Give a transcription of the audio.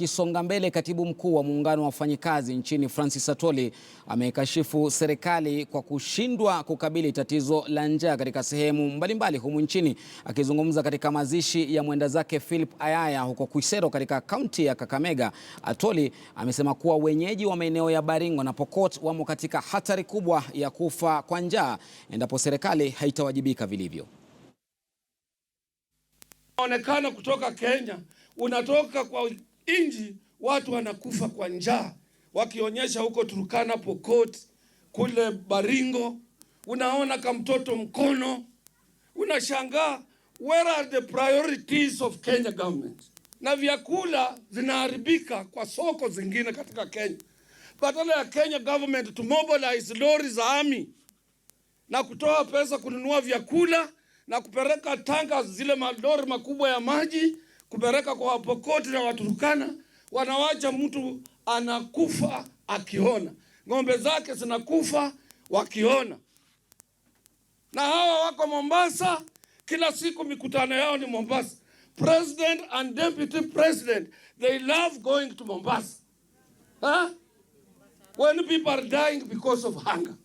Kisonga mbele, katibu mkuu wa muungano wa wafanyikazi nchini Francis Atwoli ameikashifu serikali kwa kushindwa kukabili tatizo la njaa katika sehemu mbalimbali humu nchini. Akizungumza katika mazishi ya mwendazake Phillip Ayaya huko Khwisero katika kaunti ya Kakamega, Atwoli amesema kuwa wenyeji wa maeneo ya Baringo na Pokot wamo katika hatari kubwa ya kufa kwa njaa endapo serikali haitawajibika vilivyo. Onekana kutoka Kenya, unatoka kwa inji, watu wanakufa kwa njaa, wakionyesha huko Turkana, Pokot, kule Baringo, unaona kama mtoto mkono, unashangaa where are the priorities of Kenya government? Na vyakula zinaharibika kwa soko zingine katika Kenya. Badala ya Kenya government to mobilize lori za army na kutoa pesa kununua vyakula na kupeleka tanka zile malori makubwa ya maji kupeleka kwa Wapokoti na Waturkana, wanawacha mtu anakufa akiona, ng'ombe zake zinakufa wakiona. Na hawa wako Mombasa, kila siku mikutano yao ni Mombasa. President and deputy president, they love going to Mombasa. When people are dying because of hunger.